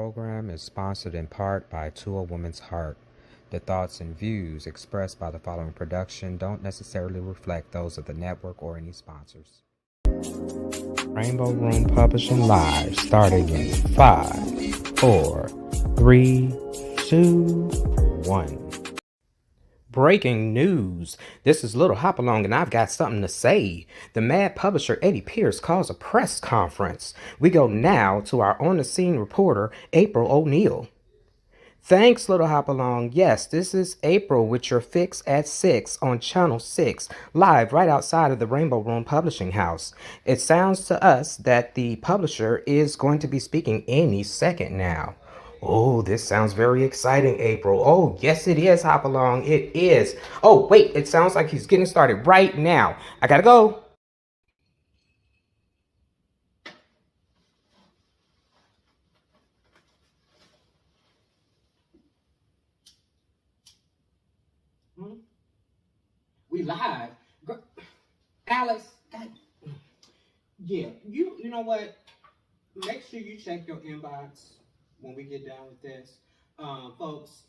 program is sponsored in part by To a Woman's Heart. The thoughts and views expressed by the following production don't necessarily reflect those of the network or any sponsors. Rainbow Room Publishing Live starting in 5, 4, 3, 2, 1. Breaking news. This is Little Hopalong and I've got something to say. The mad publisher Eddie Pierce calls a press conference. We go now to our on-the-scene reporter, April O'Neil. Thanks, Little Hopalong. Yes, this is April with your fix at 6 on Channel 6, live right outside of the Rainbow Room Publishing House. It sounds to us that the publisher is going to be speaking any second now. Oh, this sounds very exciting, April. Oh, yes, it is, Hopalong. It is. Oh, wait, it sounds like he's getting started right now. I gotta go. We live. Alice, yeah, you know what? Make sure you check your inbox when we get done with this. Folks,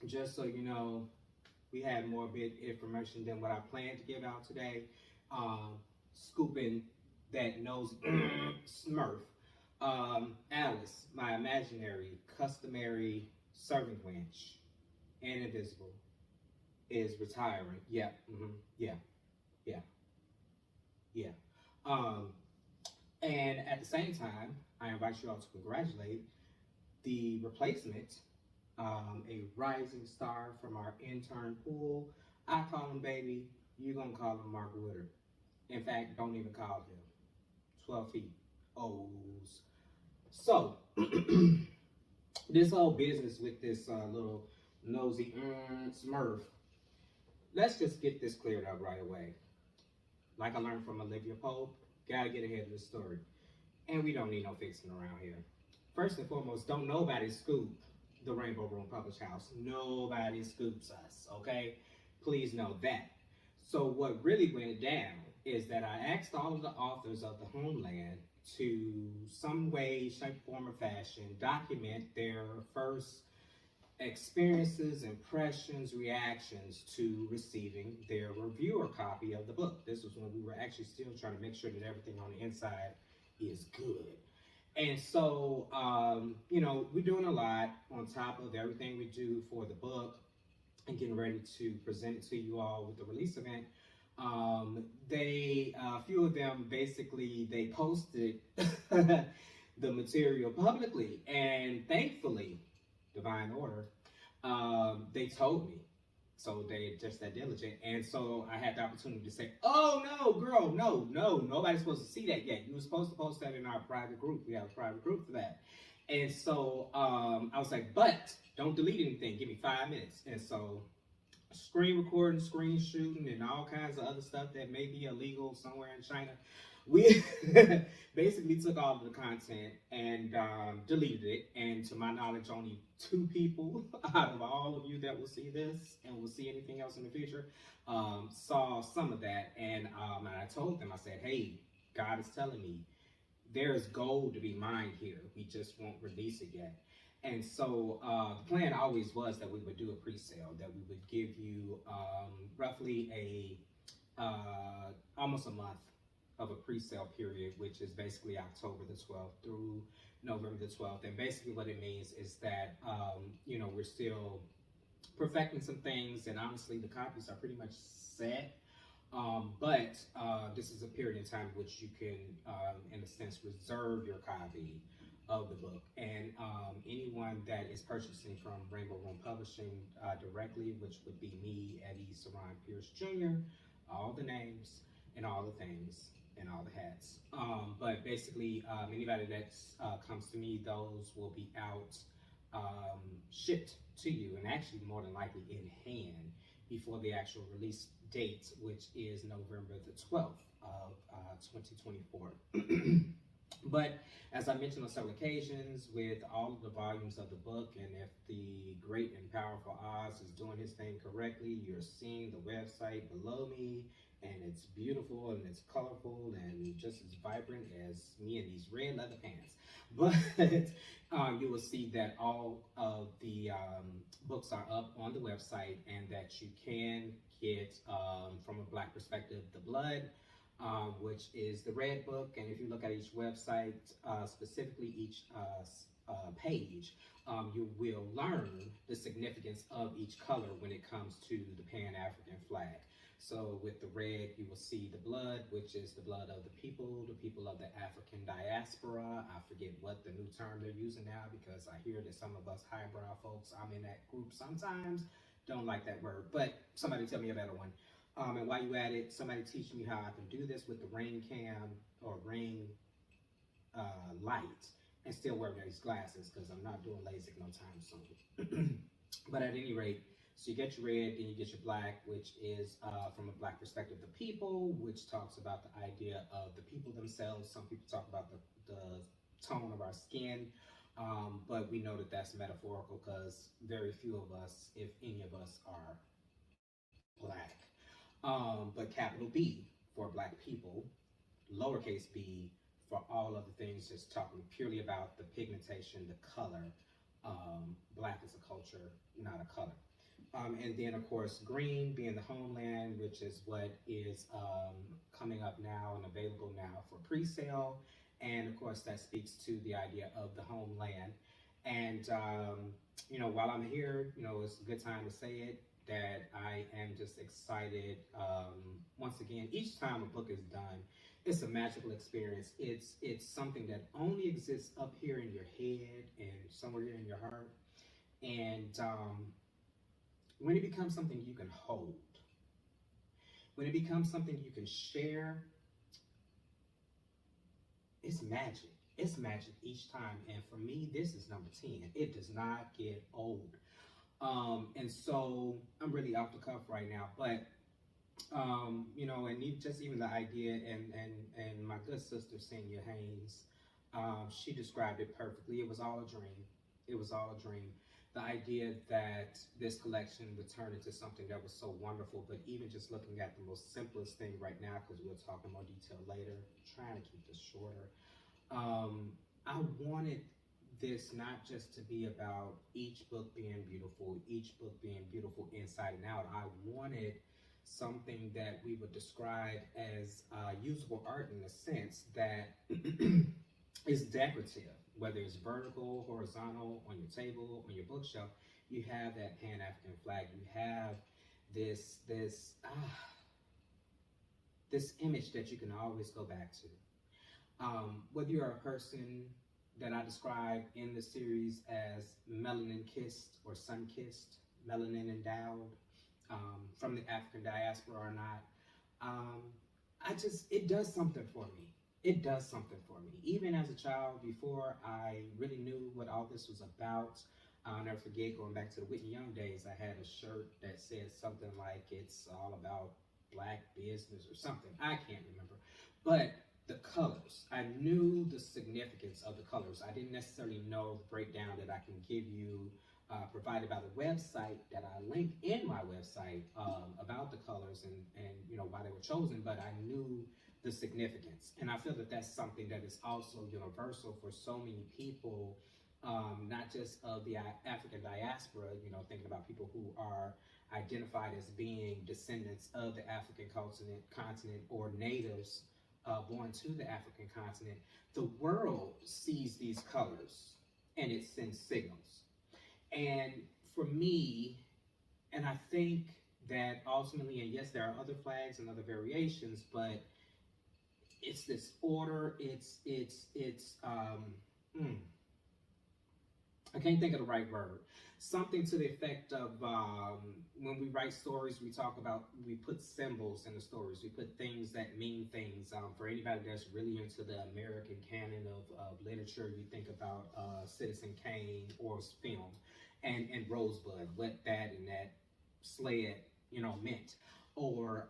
just so you know, we have more big information than what I planned to give out today. Scooping that nose smurf. Alice, my imaginary, customary servant wench, and invisible, is retiring. Yeah, yeah. And at the same time, I invite you all to congratulate the replacement, a rising star from our intern pool. I call him baby. You're gonna call him Mark Woodard. In fact, don't even call him. 12 feet. O's. So, this whole business with this little nosy smurf, let's just get this cleared up right away. Like I learned from Olivia Pope, gotta get ahead of the story. And we don't need no fixing around here. First and foremost, don't nobody scoop the Rainbow Room Publish House. Nobody scoops us, okay? Please know that. So what really went down is that I asked all of the authors of the Homeland to some way, shape, form, or fashion document their first experiences, impressions, reactions to receiving their reviewer copy of the book. This was when we were actually still trying to make sure that everything on the inside is good. And so, you know, we're doing a lot on top of everything we do for the book and getting ready to present it to you all with the release event. A few of them basically, they posted the material publicly, and thankfully, divine order, they told me. So they just that diligent. And so I had the opportunity to say, oh no, girl, no, nobody's supposed to see that yet. You were supposed to post that in our private group. We have a private group for that. And so I was like, but don't delete anything. Give me 5 minutes. And so screen recording, screen shooting, and all kinds of other stuff that may be illegal somewhere in China. We basically took all of the content and deleted it. And to my knowledge, only 2 people out of all of you that will see this and will see anything else in the future saw some of that. And I told them, I said, hey, God is telling me there's gold to be mined here. We just won't release it yet. And so the plan always was that we would do a pre-sale, that we would give you roughly almost a month of a pre-sale period, which is basically October the 12th through November the 12th. And basically what it means is that, you know, we're still perfecting some things, and honestly, the copies are pretty much set. But this is a period in time in which you can, in a sense, reserve your copy of the book. And anyone that is purchasing from Rainbow Room Publishing directly, which would be me, Eddie Saron Pierce Jr., all the names and all the things and all the hats. But basically, anybody that comes to me, those will be out, shipped to you, and actually more than likely in hand before the actual release date, which is November the 12th of 2024. But as I mentioned on several occasions, with all of the volumes of the book, and if the great and powerful Oz is doing his thing correctly, you're seeing the website below me. and it's beautiful and it's colorful and just as vibrant as me in these red leather pants. But you will see that all of the books are up on the website, and that you can get, from a Black perspective, The Blood, which is the red book. And if you look at each website, specifically each page, you will learn the significance of each color when it comes to the Pan-African flag. So with the red, you will see the blood, which is the blood of the people of the African diaspora. I forget what the new term they're using now, because I hear that some of us highbrow folks, I'm in that group sometimes, don't like that word, but somebody tell me a better one. And while you at it, somebody teach me how I can do this with the ring cam or ring light and still wear these glasses, because I'm not doing LASIK no time soon. But at any rate, so you get your red, then you get your black, which is from a Black perspective, the people, which talks about the idea of the people themselves. Some people talk about the tone of our skin, but we know that that's metaphorical, because very few of us, if any of us, are Black. But capital B for Black people, lowercase b for all of the things, just talking purely about the pigmentation, the color. Black is a culture, not a color. And then, of course, green being the homeland, which is what is coming up now and available now for pre-sale. And of course, that speaks to the idea of the homeland. And, you know, while I'm here, you know, it's a good time to say it, that I am just excited. Once again, each time a book is done, it's a magical experience. It's something that only exists up here in your head and somewhere here in your heart. And when it becomes something you can hold, when it becomes something you can share, it's magic. It's magic each time. And for me, this is number 10. It does not get old. And so I'm really off the cuff right now, but you know, and even the idea, and my good sister, Senior Haynes, she described it perfectly. It was all a dream. It was all a dream. The idea that this collection would turn into something that was so wonderful, but even just looking at the most simplest thing right now, because we'll talk in more detail later, I'm trying to keep this shorter. I wanted this not just to be about each book being beautiful inside and out. I wanted something that we would describe as usable art, in the sense that is decorative, whether it's vertical, horizontal, on your table, on your bookshelf. You have that Pan-African flag. You have this image that you can always go back to. Whether you're a person that I describe in the series as melanin kissed or sun kissed, melanin endowed, from the African diaspora or not, it does something for me. It does something for me. Even as a child, before I really knew what all this was about, I'll never forget, going back to the Whitney Young days, I had a shirt that said something like, it's all about Black business or something. I can't remember. But the colors, I knew the significance of the colors. I didn't necessarily know the breakdown that I can give you, provided by the website that I link in my website, about the colors and you know, why they were chosen, but I knew the significance. And I feel that that's something that is also universal for so many people, not just of the African diaspora, you know, thinking about people who are identified as being descendants of the African continent or natives born to the African continent. The world sees these colors and it sends signals. And for me, and I think that ultimately, and yes, there are other flags and other variations, but it's this order, I can't think of the right word. Something to the effect of, when we write stories, we put symbols in the stories. We put things that mean things. For anybody that's really into the American canon of literature, you think about Citizen Kane or film and Rosebud, what that and that sled, you know, meant. Or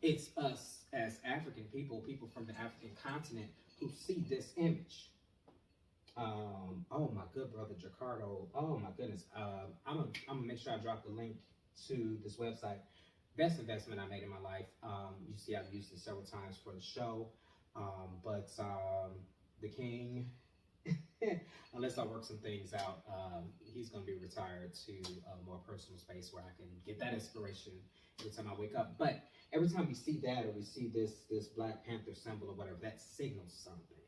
it's us as African people from the African continent, who see this image. Oh my good brother Jacardo, oh my goodness. I'm gonna make sure I drop the link to this website. best investment I made in my life. You see, I've used it several times for the show, but the king, unless I work some things out, he's going to be retired to a more personal space where I can get that inspiration every time I wake up. But every time we see that, or we see this Black Panther symbol or whatever, that signals something.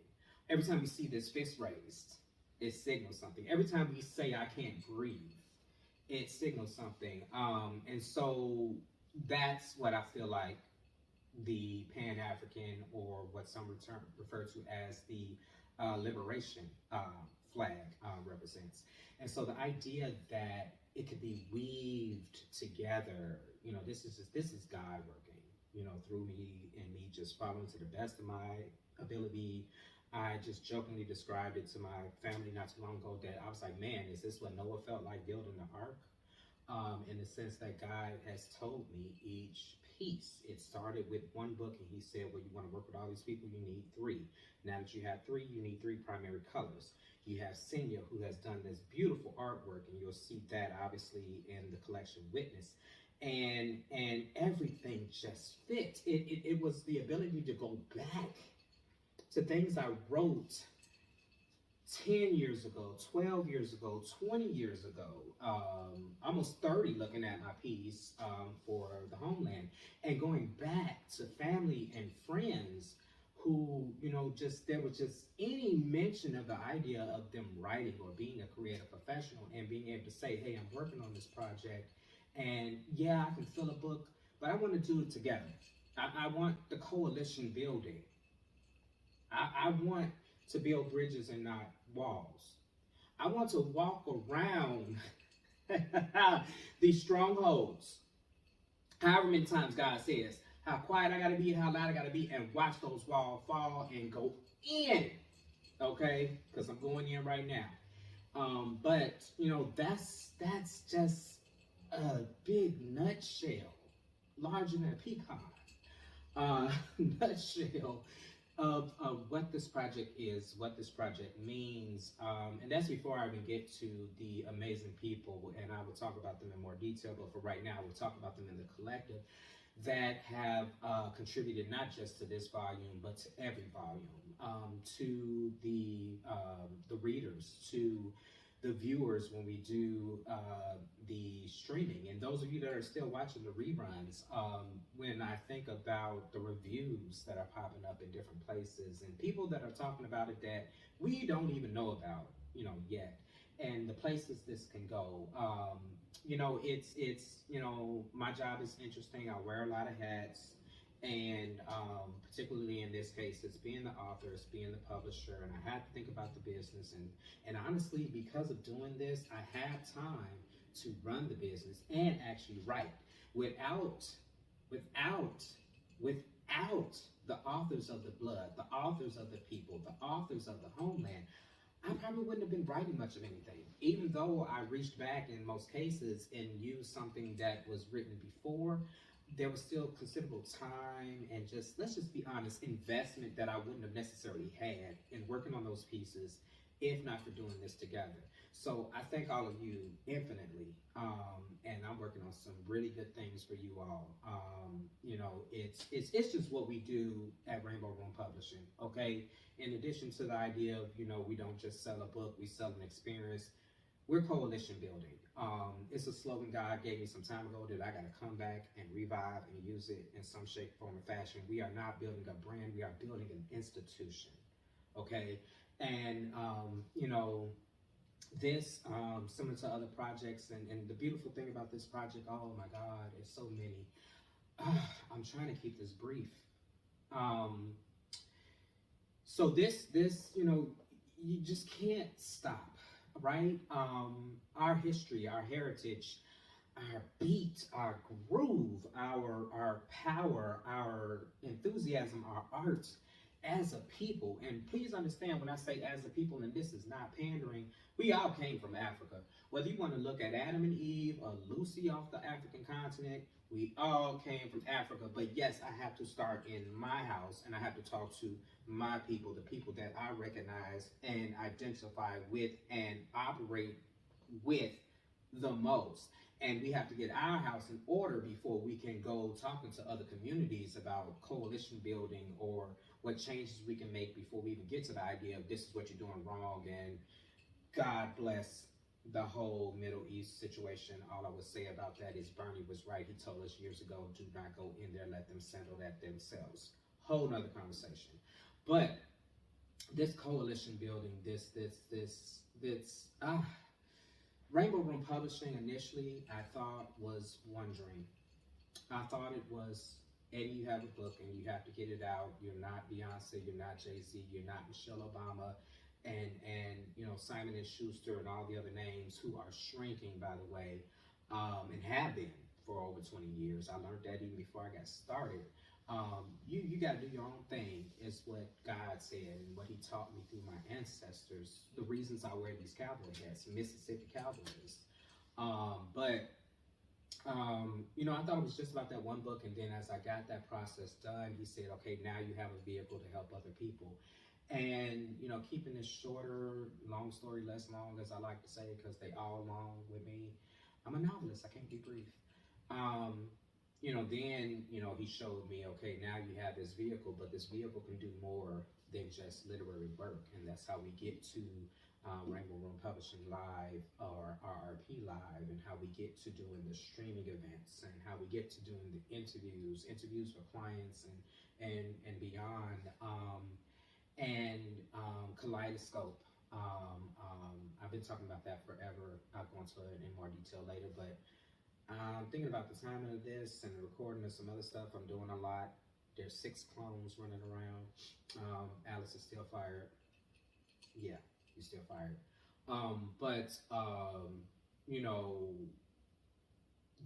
Every time we see this fist raised, it signals something. Every time we say I can't breathe, it signals something. And so that's what I feel like the Pan-African, or what some refer to as the liberation flag represents. And so the idea that it could be weaved together, you know, this is God working, you know, through me, and me just following to the best of my ability. I just jokingly described it to my family not too long ago that I was like, man, is this what Noah felt like building the ark? In the sense that God has told me each piece. It started with one book, and he said, well, you want to work with all these people, you need 3. Now that you have 3, you need 3 primary colors. You have Senya, who has done this beautiful artwork, and you'll see that obviously in the collection Witness. And everything just fit. It was the ability to go back to things I wrote 10 years ago, 12 years ago, 20 years ago, almost 30 looking at my piece for the Homeland, and going back to family and friends who, you know, just, there was just any mention of the idea of them writing or being a creative professional, and being able to say, hey, I'm working on this project, and yeah, I can fill a book, but I want to do it together. I want the coalition building. I want to build bridges and not walls. I want to walk around these strongholds, however many times God says how quiet I gotta be, how loud I gotta be, and watch those walls fall and go in, okay? Because I'm going in right now. But, you know, that's just a big nutshell, larger than a pecan, nutshell of what this project is, what this project means, and that's before I even get to the amazing people, and I will talk about them in more detail, but for right now, we'll talk about them in the collective that have contributed not just to this volume, but to every volume, to the readers, to the viewers when we do the streaming, and those of you that are still watching the reruns. When I think about the reviews that are popping up in different places, and people that are talking about it that we don't even know about, you know, yet, and the places this can go, you know, it's you know, my job is interesting. I wear a lot of hats. And particularly in this case, it's being the author, it's being the publisher, and I had to think about the business. And honestly, because of doing this, I have time to run the business and actually write. Without the authors of the blood, the authors of the people, the authors of the homeland, I probably wouldn't have been writing much of anything. Even though I reached back in most cases and used something that was written before, there was still considerable time and just, let's just be honest, investment that I wouldn't have necessarily had in working on those pieces if not for doing this together. So I thank all of you infinitely, and I'm working on some really good things for you all. You know, it's just what we do at Rainbow Room Publishing, okay? In addition to the idea of, you know, we don't just sell a book, we sell an experience. We're coalition building. It's a slogan God gave me some time ago that I got to come back and revive and use it in some shape, form, or fashion. We are not building a brand, we are building an institution, okay? And, you know, this, similar to other projects, and the beautiful thing about this project, oh my God, there's so many. I'm trying to keep this brief. So this, you know, you just can't stop. Right? Our history, our heritage, our beat, our groove, our power, our enthusiasm, our art as a people. And please understand when I say as a people, and this is not pandering, we all came from Africa. Whether you want to look at Adam and Eve or Lucy off the African continent, we all came from Africa. But yes, I have to start in my house, and I have to talk to my people, the people that I recognize and identify with and operate with the most. And we have to get our house in order before we can go talking to other communities about coalition building or what changes we can make before we even get to the idea of this is what you're doing wrong. And God bless the whole Middle East situation. All I would say about that is Bernie was right. He told us years ago, do not go in there, let them settle that themselves. Whole nother conversation. But this coalition building, this Rainbow Room Publishing initially I thought was one dream. I thought it was, Eddie, you have a book and you have to get it out. You're not Beyonce, you're not Jay-Z, you're not Michelle Obama, and you know, Simon & Schuster and all the other names who are shrinking, by the way, and have been for over 20 years. I learned that even before I got started. You got to do your own thing, is what God said and what he taught me through my ancestors. The reasons I wear these cowboy hats, Mississippi Cowboys. You know, I thought it was just about that one book, and then as I got that process done, he said, okay, now you have a vehicle to help other people. And, you know, keeping this shorter, long story less long, as I like to say, because they all long with me. I'm a novelist, I can't be brief. You know, then, you know, he showed me, okay, now you have this vehicle, but this vehicle can do more than just literary work. And that's how we get to Rainbow Room Publishing Live, or RRP Live, and how we get to doing the streaming events, and how we get to doing the interviews for clients and beyond, Kaleidoscope. I've been talking about that forever. I'll go into it in more detail later, but thinking about the timing of this and the recording of some other stuff. I'm doing a lot. There's 6 clones running around. Alice is still fired. Yeah, he's still fired. You know,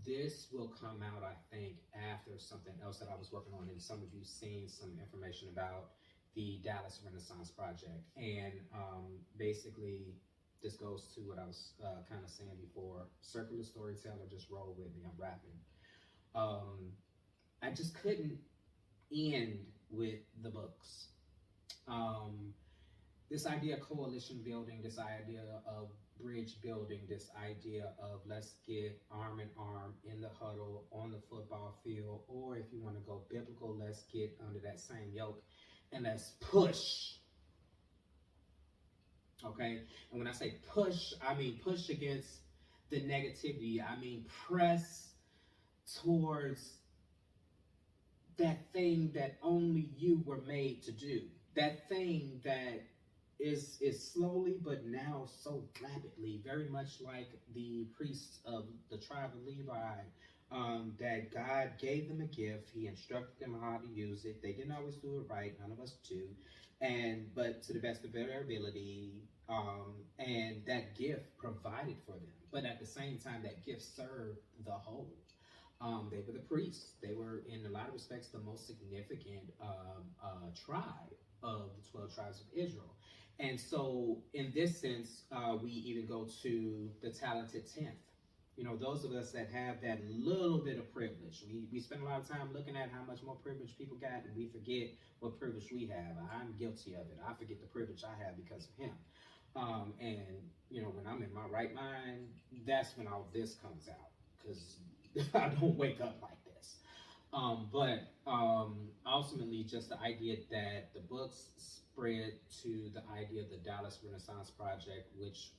this will come out, I think, after something else that I was working on, and some of you seen some information about the Dallas Renaissance Project. And basically, this goes to what I was kind of saying before. Circular storyteller, just roll with me, I'm rapping. I just couldn't end with the books. This idea of coalition building, this idea of bridge building, this idea of let's get arm in arm in the huddle, on the football field, or if you want to go biblical, let's get under that same yoke and let's push. Okay, and when I say push, I mean push against the negativity. I mean press towards that thing that only you were made to do. That thing that is slowly but now so rapidly, very much like the priests of the tribe of Levi, that God gave them a gift. He instructed them how to use it. They didn't always do it right. None of us do. But to the best of their ability, and that gift provided for them. But at the same time, that gift served the whole. They were the priests. They were, in a lot of respects, the most significant tribe of the 12 tribes of Israel. And so, in this sense, we even go to the talented 10th. You know, those of us that have that little bit of privilege, we spend a lot of time looking at how much more privilege people got, and we forget what privilege we have. I'm guilty of it. I forget the privilege I have because of him. And, you know, when I'm in my right mind, that's when all this comes out, because I don't wake up like this. Ultimately, just the idea that the books spread to the idea of the Dallas Renaissance Project, which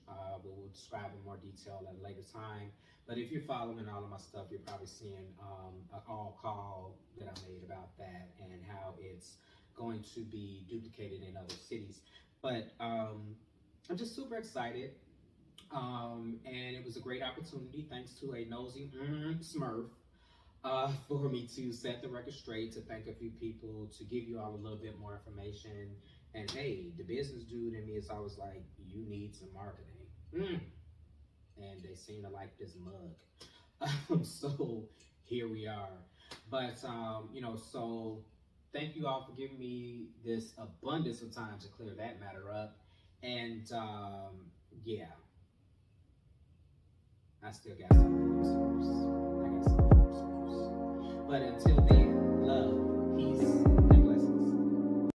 we will describe in more detail at a later time. But if you're following all of my stuff, you're probably seeing an all call that I made about that and how it's going to be duplicated in other cities. But I'm just super excited. And it was a great opportunity, thanks to a nosy Smurf, for me to set the record straight, to thank a few people, to give you all a little bit more information. And hey, the business dude in me is always like, you need some marketing. And they seem to like this mug. So here we are. But, you know, so thank you all for giving me this abundance of time to clear that matter up. And yeah, I still got some more. But until then, love, peace, and blessings.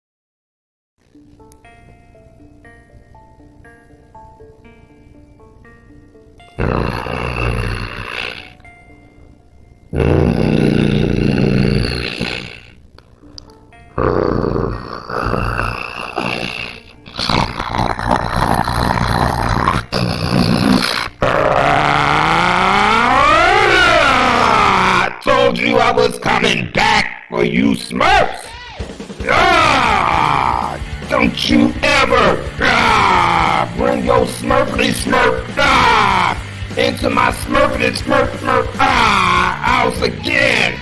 Dracula's coming back for you Smurfs. Don't you ever bring your Smurfity Smurf into my Smurfity Smurf house again.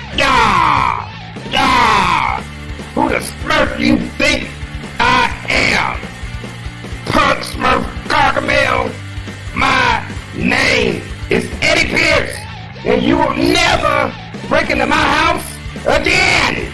Who the Smurf you think I am? Punk Smurf Gargamel. My name is Eddie Pierce, and you will never break into my house again.